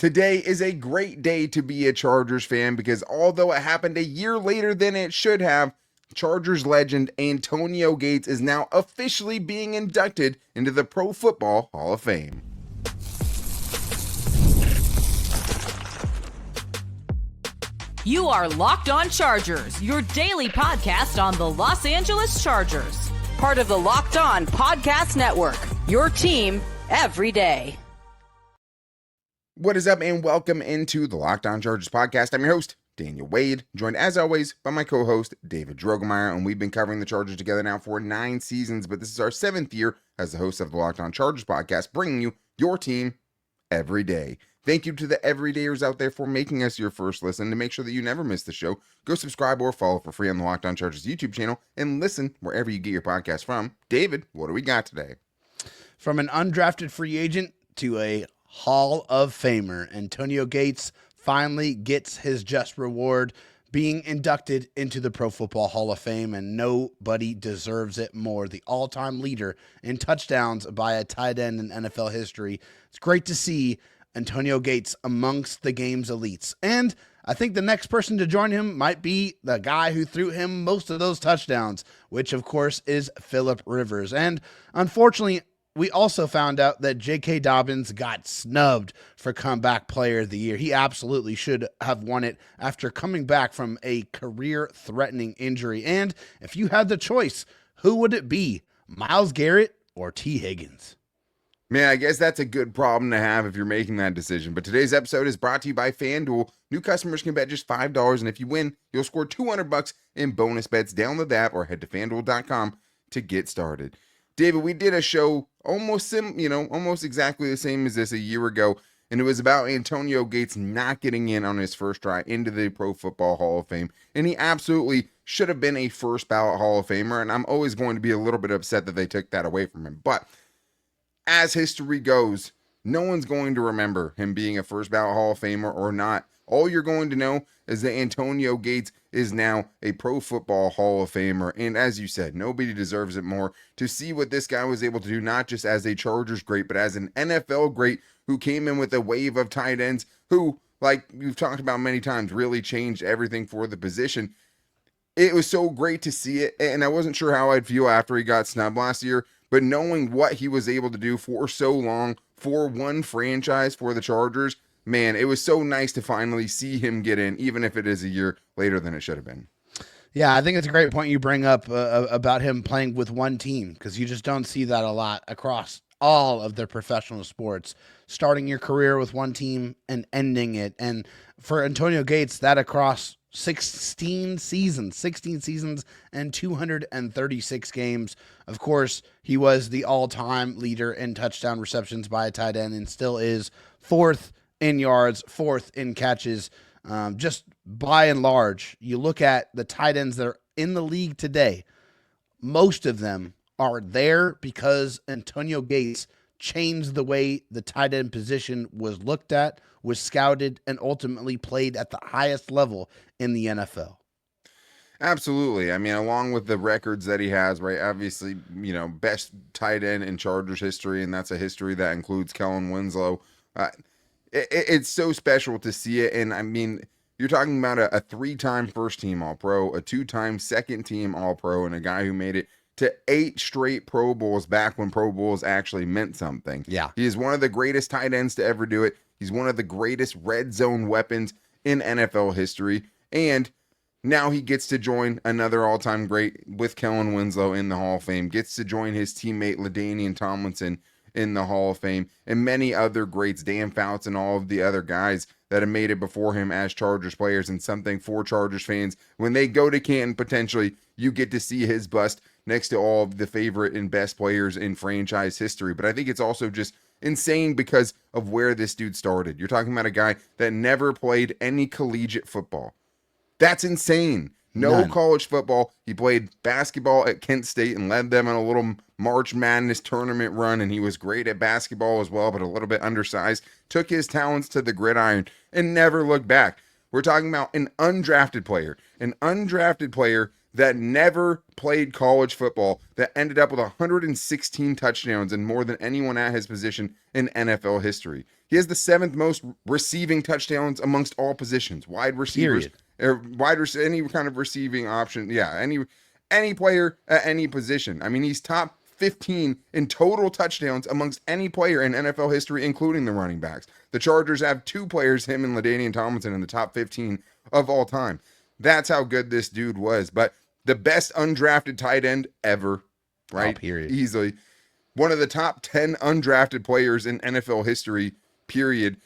Today is a great day to be a Chargers fan because although it happened a year later than it should have, Chargers legend Antonio Gates is now officially being inducted into the Pro Football Hall of Fame. You are Locked On Chargers, your daily podcast on the Los Angeles Chargers. Part of the Locked On Podcast Network, your team every day. What is up, and welcome into the Locked On Chargers podcast. I'm your host, Daniel Wade, joined as always by my co-host, David Droegemeier, and we've been covering the Chargers together now for 9 seasons, but this is our 7th year as the host of the Locked On Chargers podcast, bringing you your team every day. Thank you to the everydayers out there for making us your first listen. To make sure that you never miss the show, go subscribe or follow for free on the Locked On Chargers YouTube channel and listen wherever you get your podcast from. David, what do we got today? From an undrafted free agent to a Hall of Famer, Antonio Gates finally gets his just reward, being inducted into the Pro Football Hall of Fame, and nobody deserves it more. The all-time leader in touchdowns by a tight end in NFL history. It's great to see Antonio Gates amongst the game's elites. And I think the next person to join him might be the guy who threw him most of those touchdowns, which of course is Phillip Rivers. And unfortunately, we also found out that J.K. Dobbins got snubbed for Comeback Player of the Year. He absolutely should have won it after coming back from a career-threatening injury. And if you had the choice, who would it be? Myles Garrett or T. Higgins? Man, I guess that's a good problem to have if you're making that decision. But today's episode is brought to you by FanDuel. New customers can bet just $5, and if you win, you'll score $200 in bonus bets. Download the app or head to FanDuel.com to get started. David, we did a show almost exactly the same as this a year ago, and it was about Antonio Gates not getting in on his first try into the Pro Football Hall of Fame, and he absolutely should have been a first ballot Hall of Famer, and I'm always going to be a little bit upset that they took that away from him. But as history goes, no one's going to remember him being a first ballot Hall of Famer or not. All you're going to know is that Antonio Gates is now a Pro Football Hall of Famer. And as you said, nobody deserves it more. To see what this guy was able to do, not just as a Chargers great, but as an NFL great who came in with a wave of tight ends who, like we've talked about many times, really changed everything for the position. It was so great to see it. And I wasn't sure how I'd feel after he got snubbed last year. But knowing what he was able to do for so long, for one franchise, for the Chargers, man, it was so nice to finally see him get in, even if it is a year later than it should have been. Yeah, I think it's a great point you bring up about him playing with one team, because you just don't see that a lot across all of their professional sports, starting your career with one team and ending it. And for Antonio Gates, that across 16 seasons and 236 games. Of course, he was the all-time leader in touchdown receptions by a tight end and still is 4th in yards, 4th in catches. Just by and large, you look at the tight ends that are in the league today, most of them are there because Antonio Gates changed the way the tight end position was looked at, was scouted, and ultimately played at the highest level in the NFL. Absolutely. I mean, along with the records that he has, right? Obviously, best tight end in Chargers history, and that's a history that includes Kellen Winslow. It's so special to see it. And I mean, you're talking about a 3-time first-team All-Pro, a 2-time second-team All-Pro, and a guy who made it to 8 straight Pro Bowls back when Pro Bowls actually meant something. Yeah. He is one of the greatest tight ends to ever do it. He's one of the greatest red zone weapons in NFL history. And now he gets to join another all-time great with Kellen Winslow in the Hall of Fame, gets to join his teammate LaDainian Tomlinson in the Hall of Fame, and many other greats, Dan Fouts and all of the other guys that have made it before him as Chargers players, and something for Chargers fans. When they go to Canton, potentially, you get to see his bust next to all of the favorite and best players in franchise history. But I think it's also just insane because of where this dude started. You're talking about a guy that never played any collegiate football. That's insane. No college football. He played basketball at Kent State and led them in a little March Madness tournament run, and he was great at basketball as well, but a little bit undersized. Took his talents to the gridiron and never looked back. We're talking about an undrafted player that never played college football, that ended up with 116 touchdowns and more than anyone at his position in NFL history. He has the 7th most receiving touchdowns amongst all positions, wide receivers, any kind of receiving option. Yeah, any player at any position. I mean, he's top 15 in total touchdowns amongst any player in NFL history, including the running backs. The Chargers have 2 players, him and LaDainian Tomlinson, in the top 15 of all time. That's how good this dude was. But the best undrafted tight end ever, right? Oh, period. Easily. One of the top 10 undrafted players in NFL history, period.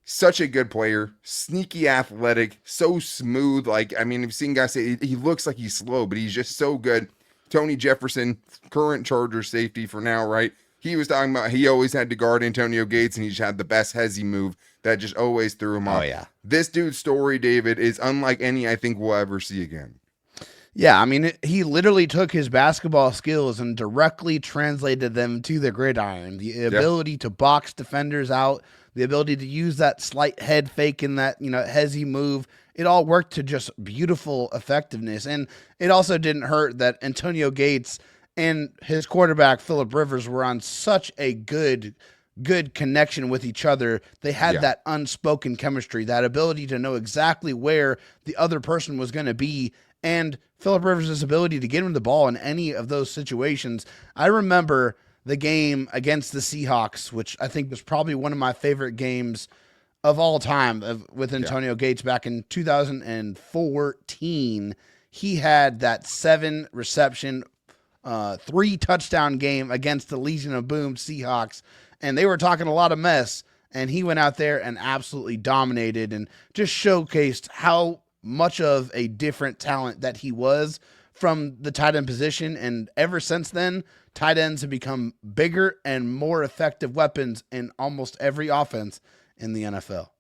Such a good player, sneaky athletic, so smooth. Like, I mean, I've seen guys say he looks like he's slow, but he's just so good. Tony Jefferson, current Chargers safety for now, right? He was talking about he always had to guard Antonio Gates, and he just had the best hezzy move that just always threw him off. Oh, yeah. This dude's story, David, is unlike any I think we'll ever see again. Yeah, I mean, he literally took his basketball skills and directly translated them to the gridiron. The ability to box defenders out, the ability to use that slight head fake and that, hezzy move. It all worked to just beautiful effectiveness. And it also didn't hurt that Antonio Gates and his quarterback, Phillip Rivers, were on such a good connection with each other. They had that unspoken chemistry, that ability to know exactly where the other person was going to be. And Phillip Rivers' ability to get him the ball in any of those situations. I remember the game against the Seahawks, which I think was probably one of my favorite games of all time with Antonio Gates back in 2014. He had that 7 reception, 3 touchdown game against the Legion of Boom Seahawks. And they were talking a lot of mess. And he went out there and absolutely dominated and just showcased how much of a different talent that he was from the tight end position. And ever since then, tight ends have become bigger and more effective weapons in almost every offense in the NFL.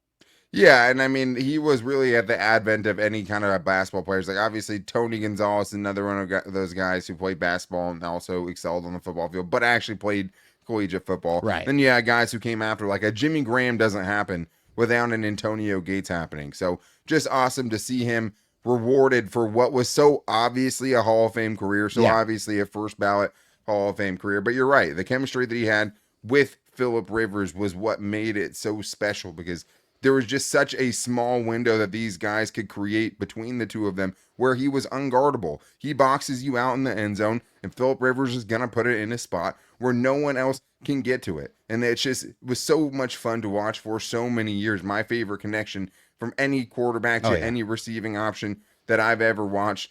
Yeah, and I mean, he was really at the advent of any kind of basketball players. Like, obviously, Tony Gonzalez, another one of those guys who played basketball and also excelled on the football field, but actually played collegiate football. Right. Then you had guys who came after, like a Jimmy Graham doesn't happen without an Antonio Gates happening. So just awesome to see him rewarded for what was so obviously a Hall of Fame career, so obviously a first ballot Hall of Fame career. But you're right, the chemistry that he had with Phillip Rivers was what made it so special, because there was just such a small window that these guys could create between the two of them where he was unguardable. He boxes you out in the end zone, and Phillip Rivers is going to put it in a spot where no one else can get to it. And it was so much fun to watch for so many years. My favorite connection from any quarterback to any receiving option that I've ever watched.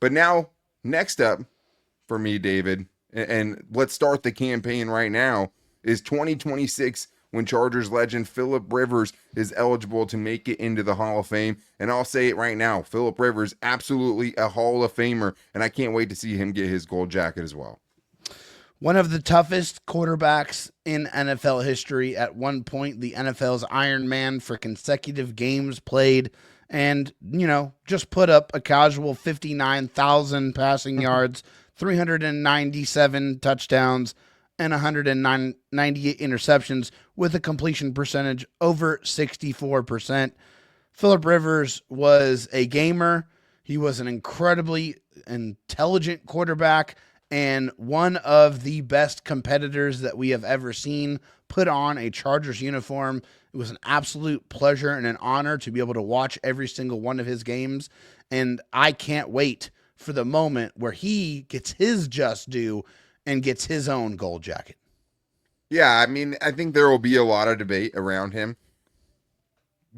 But now, next up for me, David, and let's start the campaign right now, is 2026, when Chargers legend Phillip Rivers is eligible to make it into the Hall of Fame. And I'll say it right now, Phillip Rivers, absolutely a Hall of Famer, and I can't wait to see him get his gold jacket as well. One of the toughest quarterbacks in NFL history. At one point, the NFL's Iron Man for consecutive games played, and, just put up a casual 59,000 passing yards, 397 touchdowns, and 198 interceptions with a completion percentage over 64%. Phillip Rivers was a gamer. He was an incredibly intelligent quarterback and one of the best competitors that we have ever seen put on a Chargers uniform. It was an absolute pleasure and an honor to be able to watch every single one of his games. And I can't wait for the moment where he gets his just due and gets his own gold jacket. Yeah, I mean, I think there will be a lot of debate around him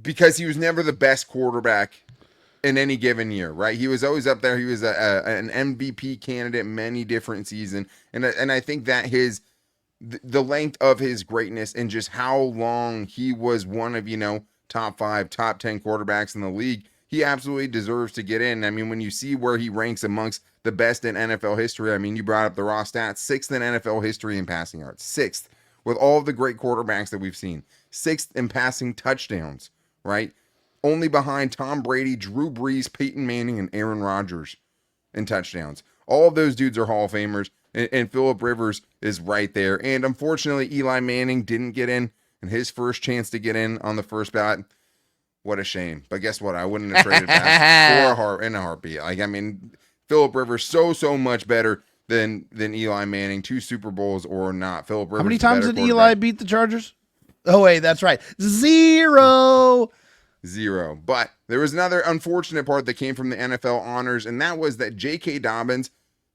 because he was never the best quarterback in any given year, right? He was always up there. He was an MVP candidate many different seasons. And I think that the length of his greatness and just how long he was one of, top 5, top 10 quarterbacks in the league, he absolutely deserves to get in. I mean, when you see where he ranks amongst the best in NFL history, I mean, you brought up the raw stats, 6th in NFL history in passing yards, 6th with all of the great quarterbacks that we've seen, 6th in passing touchdowns, right? Only behind Tom Brady, Drew Brees, Peyton Manning, and Aaron Rodgers in touchdowns. All of those dudes are Hall of Famers, and Phillip Rivers is right there. And unfortunately, Eli Manning didn't get in, and his first chance to get in on the first ballot. What a shame. But guess what? I wouldn't have traded back in a heartbeat. Like, I mean, Phillip Rivers so much better than Eli Manning. 2 Super Bowls or not. Phillip Rivers. How many times did Eli beat the Chargers? Oh, wait, that's right. 0. But there was another unfortunate part that came from the NFL honors, and that was that J.K. Dobbins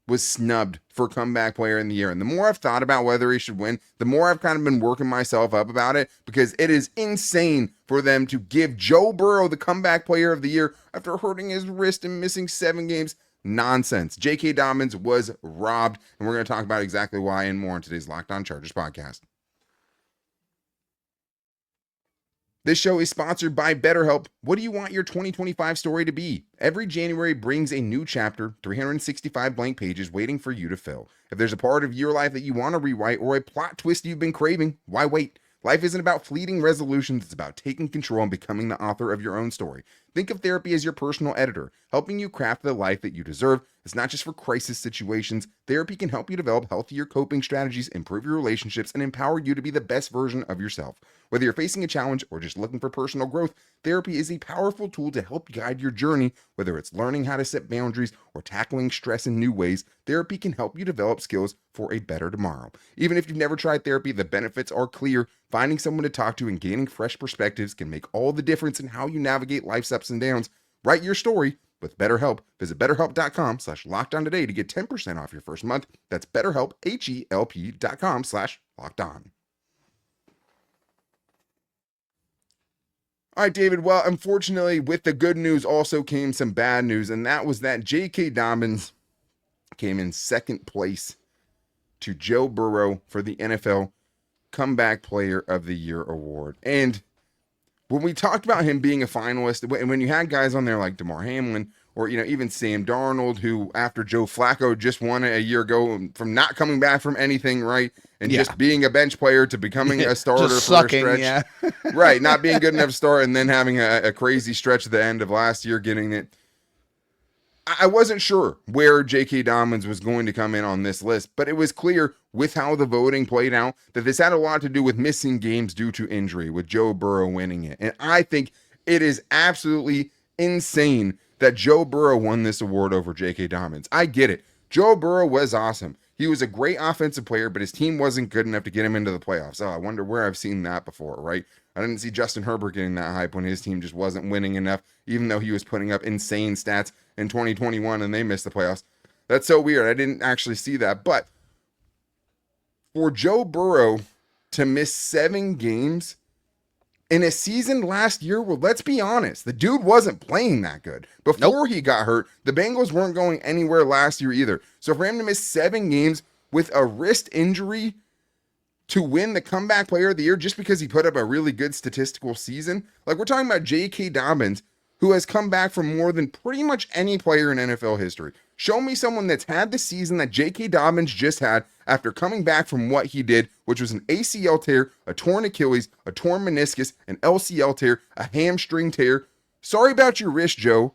was snubbed for comeback player in the year. And the more I've thought about whether he should win, the more I've kind of been working myself up about it, because it is insane for them to give Joe Burrow the comeback player of the year after hurting his wrist and missing 7 games. Nonsense. J.K. Dobbins was robbed, and we're going to talk about exactly why and more in today's Locked On Chargers podcast. This show is sponsored by BetterHelp. What do you want your 2025 story to be? Every January brings a new chapter, 365 blank pages waiting for you to fill. If there's a part of your life that you want to rewrite or a plot twist you've been craving, why wait? Life isn't about fleeting resolutions. It's about taking control and becoming the author of your own story. Think of therapy as your personal editor, helping you craft the life that you deserve. It's not just for crisis situations. Therapy can help you develop healthier coping strategies, improve your relationships, and empower you to be the best version of yourself. Whether you're facing a challenge or just looking for personal growth, therapy is a powerful tool to help guide your journey. Whether it's learning how to set boundaries or tackling stress in new ways, therapy can help you develop skills for a better tomorrow. Even if you've never tried therapy, the benefits are clear. Finding someone to talk to and gaining fresh perspectives can make all the difference in how you navigate life's ups and downs. Write your story with BetterHelp. Visit BetterHelp.com/LockedOn today to get 10% off your first month. That's BetterHelp, HELP.com/LockedOn. All right, David. Well, unfortunately, with the good news also came some bad news, and that was that J.K. Dobbins came in second place to Joe Burrow for the NFL Comeback Player of the Year award. And when we talked about him being a finalist, when you had guys on there like DeMar Hamlin or, even Sam Darnold, who after Joe Flacco just won a year ago from not coming back from anything, right? And just being a bench player to becoming a starter for sucking, a stretch. Yeah. Right, not being good enough to start and then having a crazy stretch at the end of last year getting it. I wasn't sure where J.K. Dobbins was going to come in on this list, but it was clear with how the voting played out that this had a lot to do with missing games due to injury, with Joe Burrow winning it. And I think it is absolutely insane that Joe Burrow won this award over J.K. Dobbins. I get it. Joe Burrow was awesome. He was a great offensive player, but his team wasn't good enough to get him into the playoffs. Oh, I wonder where I've seen that before, right? I didn't see Justin Herbert getting that hype when his team just wasn't winning enough, even though he was putting up insane stats in 2021 and they missed the playoffs. That's so weird. I didn't actually see that. But for Joe Burrow to miss 7 games in a season last year, well, let's be honest, the dude wasn't playing that good. Before he got hurt, the Bengals weren't going anywhere last year either. So for him to miss 7 games with a wrist injury to win the comeback player of the year just because he put up a really good statistical season, like we're talking about J.K. Dobbins, who has come back from more than pretty much any player in NFL history. Show me someone that's had the season that J.K. Dobbins just had after coming back from what he did, which was an ACL tear, a torn Achilles, a torn meniscus, an LCL tear, a hamstring tear. Sorry about your wrist, Joe,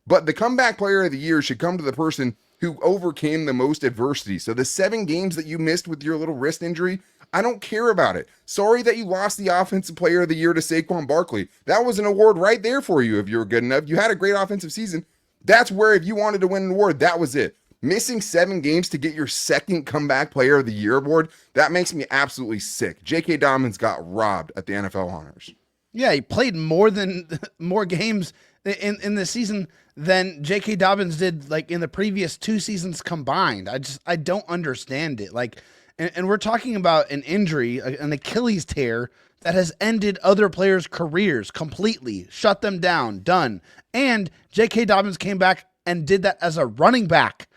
but the comeback player of the year should come to the person who overcame the most adversity. So the 7 games that you missed with your little wrist injury, I don't care about it. Sorry that you lost the offensive player of the year to Saquon Barkley. That was an award right there for you if you were good enough. You had a great offensive season. That's where if you wanted to win an award, that was it. Missing 7 games to get your second comeback player of the year award, that makes me absolutely sick. J.K. Dobbins got robbed at the NFL honors. Yeah, he played more games in the season than J.K. Dobbins did like in the previous 2 seasons combined. I don't understand it. Like, and we're talking about an injury, an Achilles tear that has ended other players' careers completely, shut them down, done. And J.K. Dobbins came back and did that as a running back.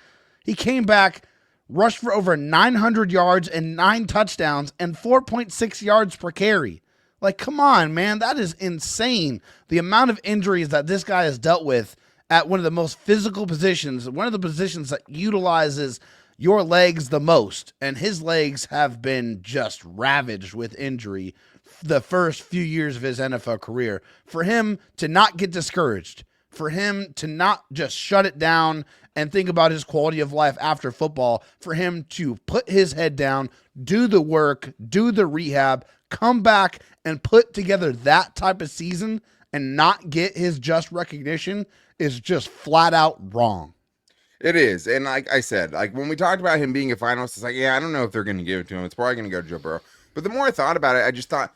He came back, rushed for over 900 yards and 9 touchdowns and 4.6 yards per carry. Like, come on, man. That is insane. The amount of injuries that this guy has dealt with at one of the most physical positions, one of the positions that utilizes your legs the most. And his legs have been just ravaged with injury the first few years of his NFL career. For him to not get discouraged, for him to not just shut it down and think about his quality of life after football, for him to put his head down, do the work, do the rehab, come back and put together that type of season and not get his just recognition is just flat out wrong. It is. And like I said, like when we talked about him being a finalist, it's like, yeah, I don't know if they're going to give it to him. It's probably going to go to Joe Burrow. But the more I thought about it, I just thought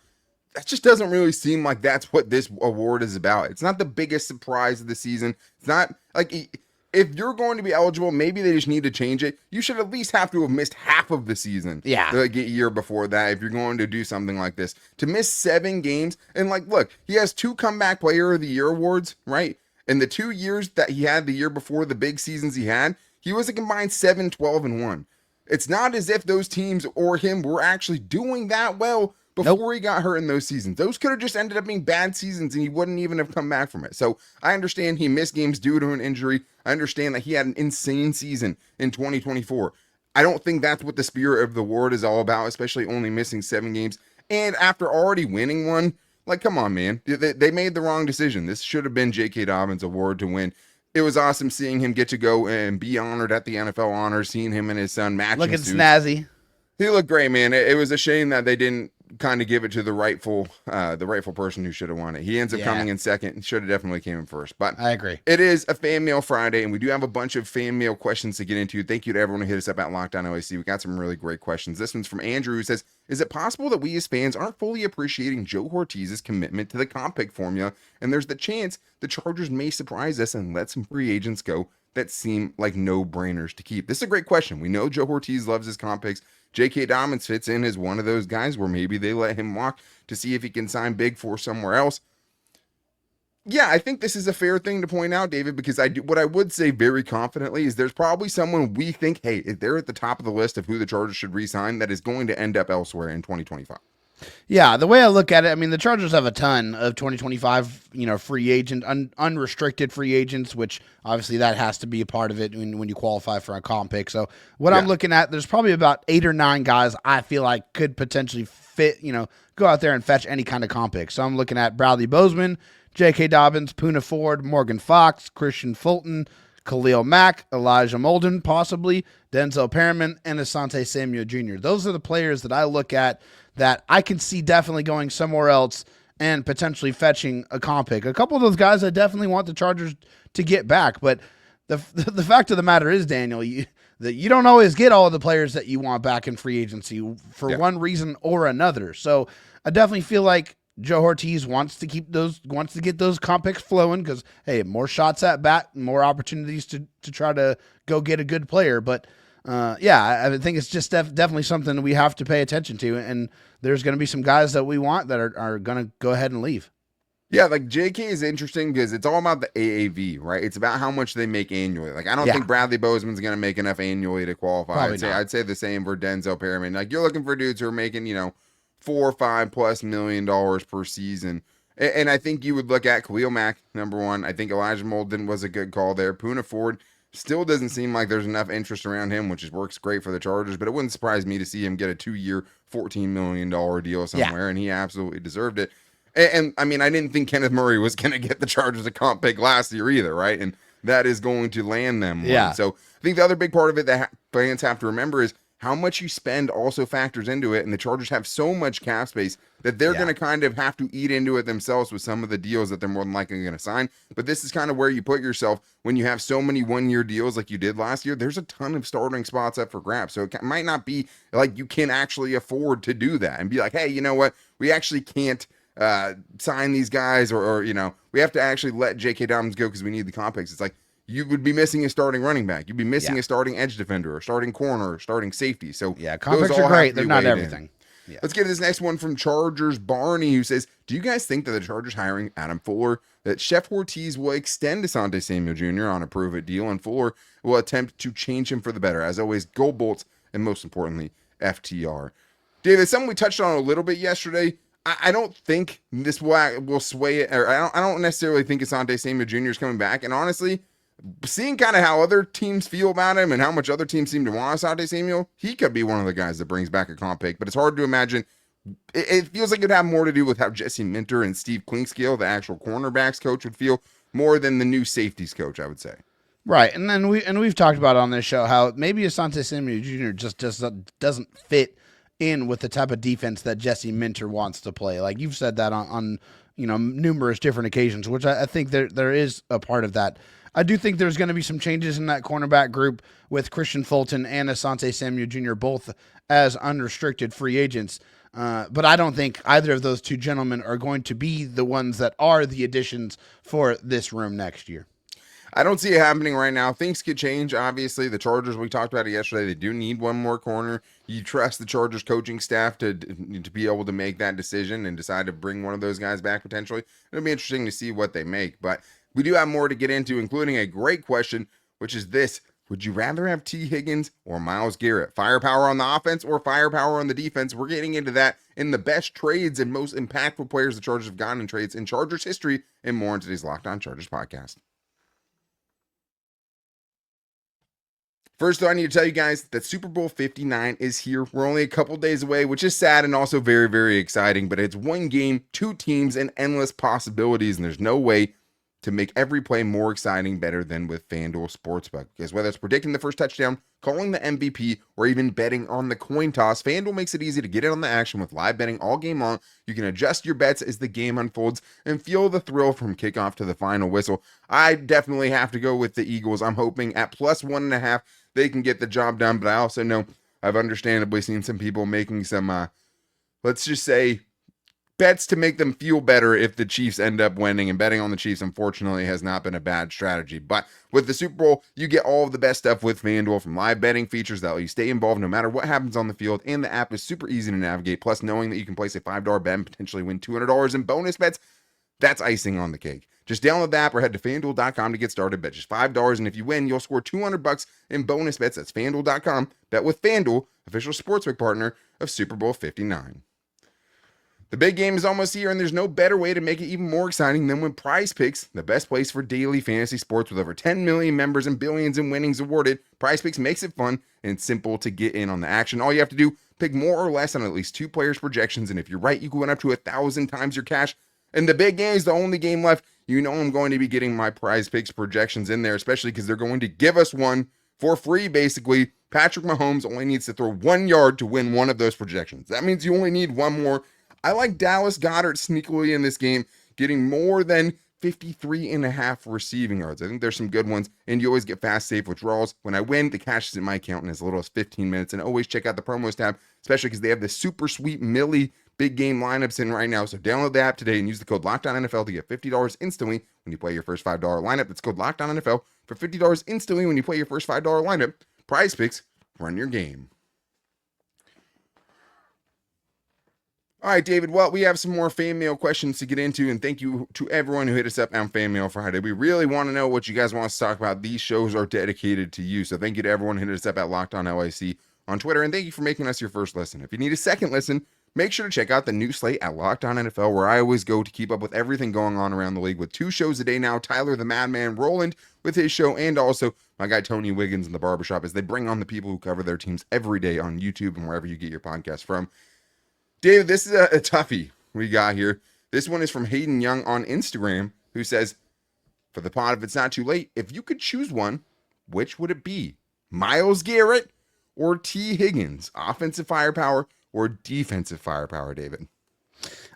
that just doesn't really seem like that's what this award is about. It's not the biggest surprise of the season. It's not like if you're going to be eligible, maybe they just need to change it. You should at least have to have missed half of the season. Yeah. The year before that, if you're going to do something like this. To miss 7 games, and like, look, he has 2 comeback player of the year awards, right? In the 2 years that he had the year before, the big seasons he had, he was a combined 7, 12, and 1. It's not as if those teams or him were actually doing that well before he got hurt in those seasons. Those could have just ended up being bad seasons and he wouldn't even have come back from it. So I understand he missed games due to an injury. I understand that he had an insane season in 2024. I don't think that's what the spirit of the award is all about, especially only missing 7 games. And after already winning one, like, come on, man. They made the wrong decision. This should have been J.K. Dobbins' award to win. It was awesome seeing him get to go and be honored at the NFL honors, seeing him and his son matching Looking suits. snazzy. He looked great, man. It was a shame that they didn't kind of give it to the rightful person who should have won it. He ends up coming in second and should have definitely came in first. But I agree. It is a Fan Mail Friday, and we do have a bunch of fan mail questions to get into. Thank you to everyone who hit us up at Lockdown OAC. We got some really great questions. This one's from Andrew, who says, is it possible that we as fans aren't fully appreciating Joe Ortiz's commitment to the comp pick formula, and there's the chance the Chargers may surprise us and let some free agents go that seem like no-brainers to keep? This is a great question. We know Joe Ortiz loves his comp picks. J.K. Dobbins fits in as one of those guys where maybe they let him walk to see if he can sign big for somewhere else. Yeah, I think this is a fair thing to point out, David, because what I would say very confidently is there's probably someone we think, hey, if they're at the top of the list of who the Chargers should re-sign, that is going to end up elsewhere in 2025. Yeah, the way I look at it, I mean, the Chargers have a ton of 2025, free agent, unrestricted free agents, which obviously that has to be a part of it when you qualify for a comp pick. So what I'm looking at, there's probably about 8 or 9 guys I feel like could potentially fit, go out there and fetch any kind of comp pick. So I'm looking at Bradley Bozeman, J.K. Dobbins, Poona Ford, Morgan Fox, Christian Fulton, Khalil Mack, Elijah Molden, possibly, Denzel Perriman, and Asante Samuel Jr. Those are the players that I look at that I can see definitely going somewhere else and potentially fetching a comp pick. A couple of those guys I definitely want the Chargers to get back, but the fact of the matter is, Daniel, that you don't always get all of the players that you want back in free agency for one reason or another. So I definitely feel like Joe Ortiz wants to get those comp picks flowing because, hey, more shots at bat, more opportunities to try to go get a good player. But I think it's just definitely something we have to pay attention to, and there's going to be some guys that we want that are going to go ahead and leave. Yeah, like JK is interesting because it's all about the AAV, right? It's about how much they make annually. Like, I don't think Bradley Bozeman's going to make enough annually to qualify. I'd say the same for Denzel Perriman. Like, you're looking for dudes who are making, $4 or $5+ million per season. And I think you would look at Khalil Mack, number one. I think Elijah Molden was a good call there. Poona Ford still doesn't seem like there's enough interest around him, which works great for the Chargers, but it wouldn't surprise me to see him get a 2-year, $14 million deal somewhere, and he absolutely deserved it. And I mean, I didn't think Kenneth Murray was going to get the Chargers a comp pick last year either, right? And that is going to land them one. Yeah. So I think the other big part of it that fans have to remember is how much you spend also factors into it, and the Chargers have so much cap space that they're going to kind of have to eat into it themselves with some of the deals that they're more than likely going to sign. But this is kind of where you put yourself when you have so many 1-year deals like you did last year. There's a ton of starting spots up for grabs, so it might not be like you can actually afford to do that and be like, hey, you know what? We actually can't sign these guys, or we have to actually let J.K. Dobbins go because we need the comp picks. It's like, you would be missing a starting running back. You'd be missing a starting edge defender, or starting corner, or starting safety. So comp picks are great. They're not everything. Yeah. Let's get to this next one from Chargers Barney, who says, do you guys think that the Chargers hiring Adam Fuller, that Chef Ortiz will extend Asante Samuel Jr. on a prove-it deal, and Fuller will attempt to change him for the better? As always, go Bolts, and most importantly, FTR. David, something we touched on a little bit yesterday. I don't think this will sway it, or I don't necessarily think Asante Samuel Jr. is coming back, and honestly, seeing kind of how other teams feel about him and how much other teams seem to want Asante Samuel, he could be one of the guys that brings back a comp pick, but it's hard to imagine. It feels like it'd have more to do with how Jesse Minter and Steve Klinkscale, the actual cornerbacks coach, would feel more than the new safeties coach, I would say. Right, and then we've talked about on this show how maybe Asante Samuel Jr. just doesn't fit in with the type of defense that Jesse Minter wants to play. Like you've said that on numerous different occasions, which I think there is a part of that. I do think there's going to be some changes in that cornerback group with Christian Fulton and Asante Samuel Jr. both as unrestricted free agents. But I don't think either of those two gentlemen are going to be the ones that are the additions for this room next year. I don't see it happening right now. Things could change. Obviously, the Chargers, we talked about it yesterday, they do need one more corner. You trust the Chargers coaching staff to be able to make that decision and decide to bring one of those guys back potentially. It'll be interesting to see what they make. But we do have more to get into, including a great question, which is this. Would you rather have T. Higgins or Myles Garrett? Firepower on the offense or firepower on the defense? We're getting into that in the best trades and most impactful players the Chargers have gotten in trades in Chargers history, and more in today's Locked On Chargers podcast. First, though, I need to tell you guys that Super Bowl 59 is here. We're only a couple days away, which is sad and also very, very exciting. But it's one game, two teams, and endless possibilities. And there's no way to make every play more exciting better than with FanDuel Sportsbook. Because whether it's predicting the first touchdown, calling the MVP, or even betting on the coin toss, FanDuel makes it easy to get in on the action with live betting all game long. You can adjust your bets as the game unfolds and feel the thrill from kickoff to the final whistle. I definitely have to go with the Eagles. I'm hoping at plus 1.5 they can get the job done, but I also know I've understandably seen some people making some, let's just say, bets to make them feel better if the Chiefs end up winning, and betting on the Chiefs, unfortunately, has not been a bad strategy. But with the Super Bowl, you get all of the best stuff with FanDuel, from live betting features that let you stay involved no matter what happens on the field, and the app is super easy to navigate. Plus, knowing that you can place a $5 bet and potentially win $200 in bonus bets, that's icing on the cake. Just download the app or head to FanDuel.com to get started. Bet just $5, and if you win, you'll score $200 in bonus bets. That's FanDuel.com. Bet with FanDuel, official sportsbook partner of Super Bowl 59. The big game is almost here, and there's no better way to make it even more exciting than with Prize Picks, the best place for daily fantasy sports with over 10 million members and billions in winnings awarded. Prize Picks makes it fun and simple to get in on the action. All you have to do, pick more or less on at least two players' projections, and if you're right, you can win up to 1,000 times your cash. And the big game is the only game left. You know I'm going to be getting my Prize Picks projections in there, especially because they're going to give us one for free, basically. Patrick Mahomes only needs to throw 1 yard to win one of those projections. That means you only need one more. I like Dallas Goedert sneakily in this game, getting more than 53.5 receiving yards. I think there's some good ones, and you always get fast, safe withdrawals. When I win, the cash is in my account in as little as 15 minutes, and always check out the promos tab, especially because they have the super sweet Millie big game lineups in right now. So download the app today and use the code LOCKEDONNFL to get $50 instantly when you play your first $5 lineup. That's code LOCKEDONNFL for $50 instantly when you play your first $5 lineup. Prize Picks, run your game. All right, David. Well, we have some more fan mail questions to get into, and thank you to everyone who hit us up on Fan Mail Friday. We really want to know what you guys want us to talk about. These shows are dedicated to you, so thank you to everyone who hit us up at Locked On LAC on Twitter, and thank you for making us your first listen. If you need a second listen, make sure to check out the new slate at Locked On NFL, where I always go to keep up with everything going on around the league with 2 shows a day now. Tyler the Madman Roland with his show, and also my guy Tony Wiggins in the Barbershop, as they bring on the people who cover their teams every day on YouTube and wherever you get your podcast from. David, this is a toughie we got here. This one is from Hayden Young on Instagram, who says, for the pod, if it's not too late, if you could choose one, which would it be? Myles Garrett or T. Higgins? Offensive firepower or defensive firepower, David?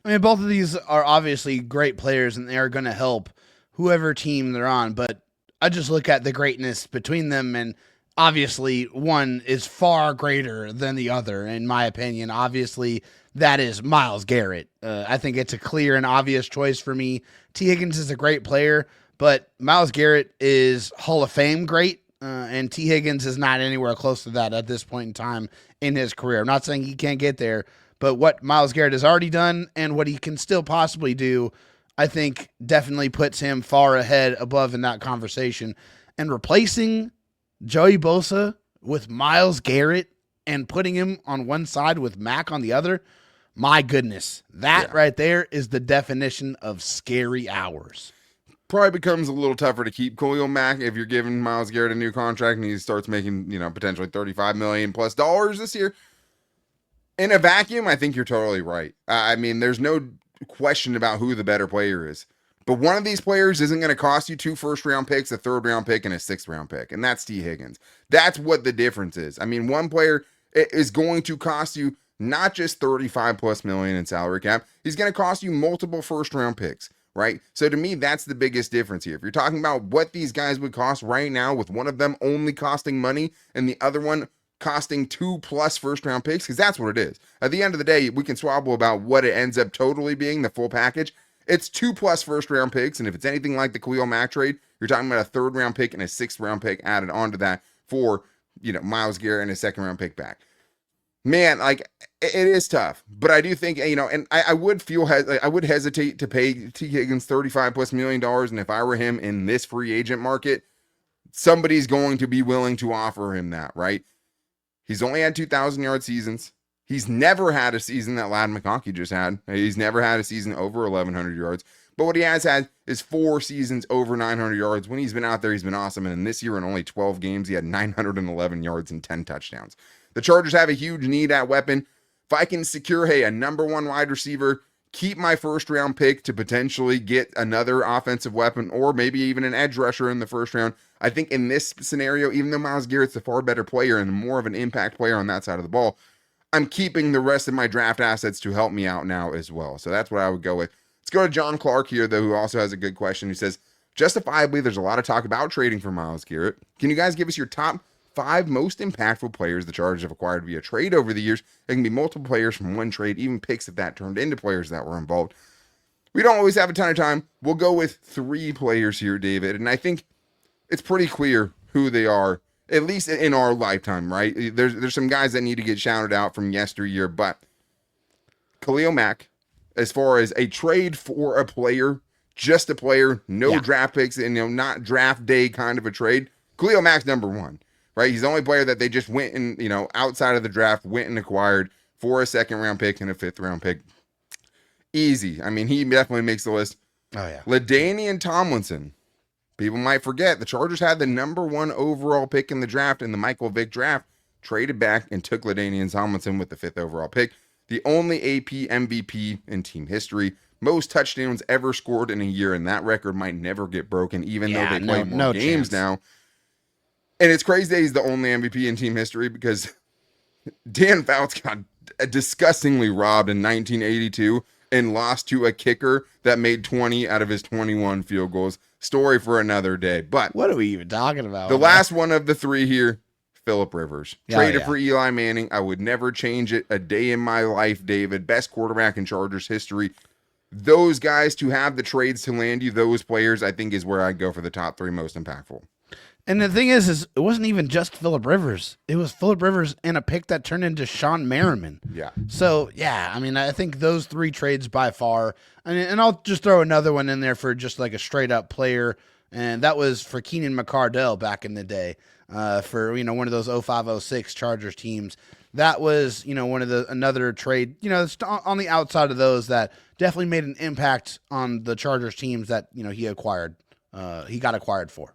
I mean, both of these are obviously great players, and they are going to help whoever team they're on, but I just look at the greatness between them, and obviously one is far greater than the other, in my opinion. Obviously, that is Myles Garrett. I think it's a clear and obvious choice for me. T. Higgins is a great player, but Myles Garrett is Hall of Fame great, and T. Higgins is not anywhere close to that at this point in time in his career. I'm not saying he can't get there, but what Myles Garrett has already done and what he can still possibly do, I think definitely puts him far ahead above in that conversation. And replacing Joey Bosa with Myles Garrett and putting him on one side with Mac on the other, my goodness, that right there is the definition of scary hours. Probably becomes a little tougher to keep Khalil Mack if you're giving Myles Garrett a new contract and he starts making, potentially $35 million plus this year. In a vacuum, I think you're totally right. I mean, there's no question about who the better player is. But one of these players isn't going to cost you 2 first-round picks, a third-round pick, and a 6th-round pick, and that's T. Higgins. That's what the difference is. I mean, one player is going to cost you not just $35+ million in salary cap. He's going to cost you multiple first-round picks, right? So to me, that's the biggest difference here. If you're talking about what these guys would cost right now, with one of them only costing money and the other one costing 2+ first-round picks, because that's what it is. At the end of the day, we can squabble about what it ends up totally being, the full package. It's 2+ first-round picks, and if it's anything like the Khalil Mack trade, you're talking about a 3rd-round pick and a 6th-round pick added onto that for, Myles Garrett and a 2nd-round pick back. Man, like, it is tough, but I do think, and I would I would hesitate to pay T. Higgins $35+ million, and if I were him in this free agent market, somebody's going to be willing to offer him that, right? He's only had 2,000-yard seasons. He's never had a season that Ladd McConkey just had. He's never had a season over 1,100 yards. But what he has had is 4 seasons over 900 yards. When he's been out there, he's been awesome. And this year, in only 12 games, he had 911 yards and 10 touchdowns. The Chargers have a huge need at weapon. If I can secure, a number 1 wide receiver, keep my 1st-round pick to potentially get another offensive weapon, or maybe even an edge rusher in the 1st round, I think in this scenario, even though Myles Garrett's a far better player and more of an impact player on that side of the ball, I'm keeping the rest of my draft assets to help me out now as well. So that's what I would go with. Let's go to John Clark here, though, who also has a good question. He says, justifiably, there's a lot of talk about trading for Myles Garrett. Can you guys give us your top 5 most impactful players the Chargers have acquired via trade over the years? It can be multiple players from one trade, even picks if that turned into players that were involved. We don't always have a ton of time. We'll go with 3 players here, David, and I think it's pretty clear who they are, at least in our lifetime, right? There's some guys that need to get shouted out from yesteryear, but Khalil Mack, as far as a trade for a player, just a player, no draft picks, and not draft day kind of a trade, Khalil Mack's number 1, right? He's the only player that they just went and, outside of the draft, went and acquired for a 2nd-round pick and a 5th-round pick. Easy. I mean, he definitely makes the list. Oh, yeah. LaDainian Tomlinson. People might forget the Chargers had the number 1 overall pick in the draft in the Michael Vick draft, traded back and took LaDainian Tomlinson with the 5th overall pick. The only AP MVP in team history, most touchdowns ever scored in a year, and that record might never get broken, even though they play more games now. And it's crazy that he's the only MVP in team history, because Dan Fouts got disgustingly robbed in 1982 and lost to a kicker that made 20 out of his 21 field goals. Story for another day. But what are we even talking about? The last one of the 3 here, Phillip Rivers. Traded for Eli Manning. I would never change it a day in my life, David. Best quarterback in Chargers history. Those guys, to have the trades to land you, those players, I think is where I'd go for the top 3 most impactful. And the thing is it wasn't even just Phillip Rivers. It was Phillip Rivers and a pick that turned into Sean Merriman. Yeah. So, I mean, I think those 3 trades by far. And I'll just throw another one in there for just like a straight-up player, and that was for Keenan McCardell back in the day, for, one of those 05-06 Chargers teams. That was, another trade, on the outside of those that definitely made an impact on the Chargers teams that, he acquired. He got acquired for.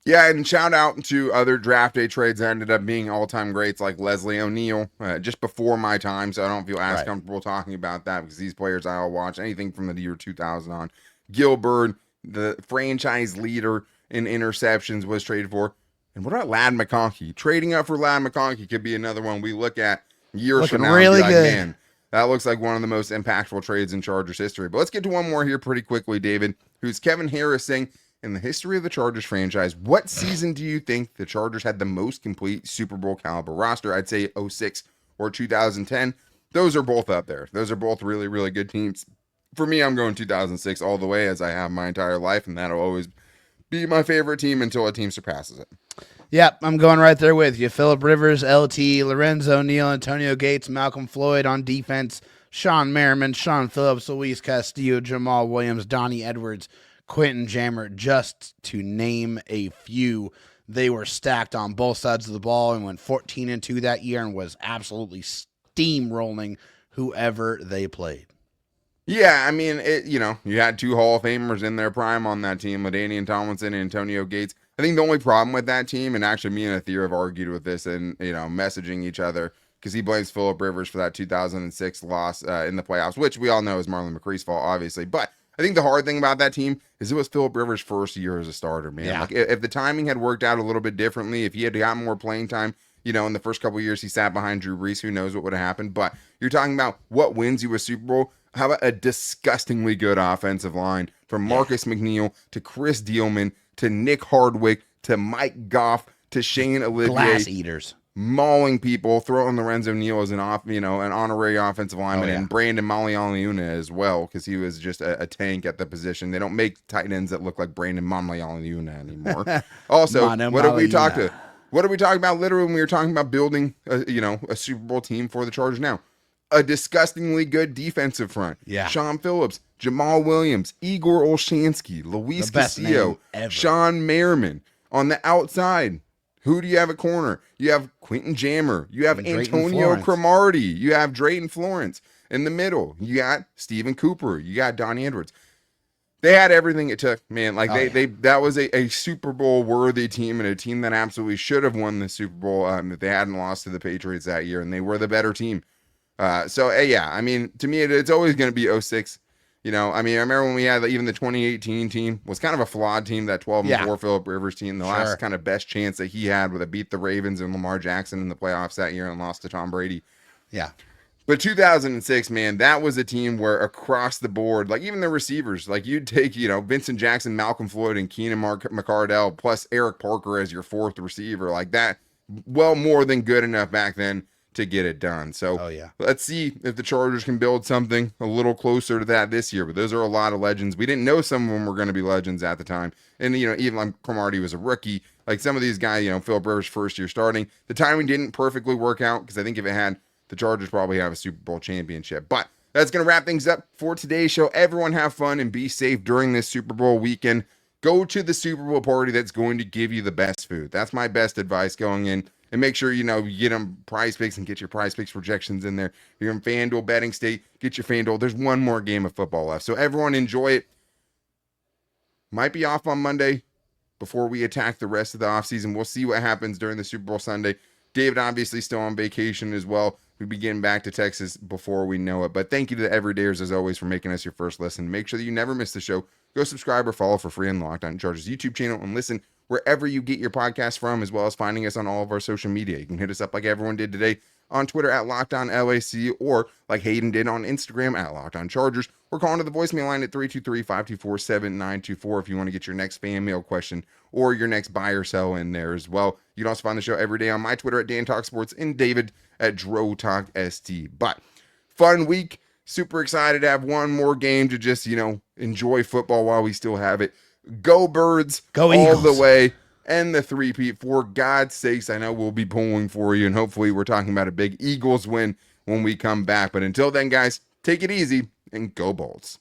Yeah, and shout out to other draft day trades that ended up being all-time greats like Leslie O'Neal, just before my time, so I don't feel as comfortable talking about that because these players I all watch, anything from the year 2000 on. Gilbert, the franchise leader in interceptions, was traded for. And what about Ladd McConkey? Trading up for Ladd McConkey could be another one we look at years from now. Really good. Man, that looks like one of the most impactful trades in Chargers history. But let's get to one more here pretty quickly, David, who's Kevin Harris saying, in the history of the Chargers franchise, what season do you think the Chargers had the most complete Super Bowl caliber roster? I'd say 06 or 2010. Those are both up there. Those are both really, really good teams. For me, I'm going 2006 all the way, as I have my entire life, and that'll always be my favorite team until a team surpasses it. Yep, I'm going right there with you. Phillip Rivers, LT, Lorenzo Neal, Antonio Gates, Malcolm Floyd on defense, Sean Merriman, Sean Phillips, Luis Castillo, Jamal Williams, Donnie Edwards, Quentin Jammer, just to name a few. They were stacked on both sides of the ball and went 14-2 that year and was absolutely steamrolling whoever they played. Yeah, I mean, you had 2 Hall of Famers in their prime on that team, LaDainian Tomlinson and Antonio Gates. I think the only problem with that team, and actually me and Athir have argued with this and, messaging each other, because he blames Phillip Rivers for that 2006 loss in the playoffs, which we all know is Marlon McCree's fault, obviously. But I think the hard thing about that team is it was Phillip Rivers' first year as a starter, man. Yeah. Like, if the timing had worked out a little bit differently, if he had gotten more playing time, in the first couple of years he sat behind Drew Brees, who knows what would have happened. But you're talking about what wins you a Super Bowl. How about a disgustingly good offensive line from Marcus McNeil to Chris Dielman to Nick Hardwick to Mike Goff to Shane Olivier. Glass eaters. mauling people, throwing Lorenzo Neal as an honorary offensive lineman, and Brandon Malialiuna as well, because he was just a tank at the position. They don't make tight ends that look like Brandon Malialiuna anymore. Also, what did we talk about literally when we were talking about building a Super Bowl team for the Chargers now? A disgustingly good defensive front. Yeah. Sean Phillips, Jamal Williams, Igor Olshansky, Luis Castillo, Sean Merriman. On the outside, who do you have at corner? You have Quentin Jammer. You have Antonio Cromartie. You have Drayton Florence. In the middle, you got Stephen Cooper. You got Donnie Edwards. They had everything it took, man. That was a Super Bowl worthy team, and a team that absolutely should have won the Super Bowl if they hadn't lost to the Patriots that year, and they were the better team. I mean, to me, it's always going to be 06. I remember when we had even the 2018 team was kind of a flawed team, that 12-4 Phillip Rivers team. The last kind of best chance that he had was to beat the Ravens and Lamar Jackson in the playoffs that year and lost to Tom Brady. Yeah. But 2006, man, that was a team where across the board, like even the receivers, like you'd take, Vincent Jackson, Malcolm Floyd, and Keenan McCardell, plus Eric Parker as your fourth receiver, like that, well, more than good enough back then to get it done. So let's see if the Chargers can build something a little closer to that this year. But those are a lot of legends. We didn't know some of them were going to be legends at the time. And, even like Cromartie was a rookie. Like some of these guys, Phillip Rivers first year starting. The timing didn't perfectly work out because I think if it had, the Chargers probably have a Super Bowl championship. But that's going to wrap things up for today's show. Everyone have fun and be safe during this Super Bowl weekend. Go to the Super Bowl party that's going to give you the best food. That's my best advice going in. And make sure, you get them Prize Picks and get your Prize Picks projections in there. If you're in FanDuel betting state, get your FanDuel. There's one more game of football left. So everyone enjoy it. Might be off on Monday before we attack the rest of the offseason. We'll see what happens during the Super Bowl Sunday. David obviously still on vacation as well. We'll be getting back to Texas before we know it. But thank you to the everydayers, as always, for making us your first listen. Make sure that you never miss the show. Go subscribe or follow for free on the Locked On Chargers YouTube channel and listen wherever you get your podcast from, as well as finding us on all of our social media. You can hit us up like everyone did today on Twitter at LockedOnLAC, or like Hayden did on Instagram at LockedOnChargers, or call into the voicemail line at 323-524-7924 if you want to get your next fan mail question or your next buy or sell in there as well. You can also find the show every day on my Twitter at DanTalkSports and David at DroTalkST. But fun week. Super excited to have one more game to just, enjoy football while we still have it. Go Birds, go all Eagles. The way, and the three-peat. For God's sakes, I know we'll be pulling for you, and hopefully we're talking about a big Eagles win when we come back. But until then, guys, take it easy and go Bolts.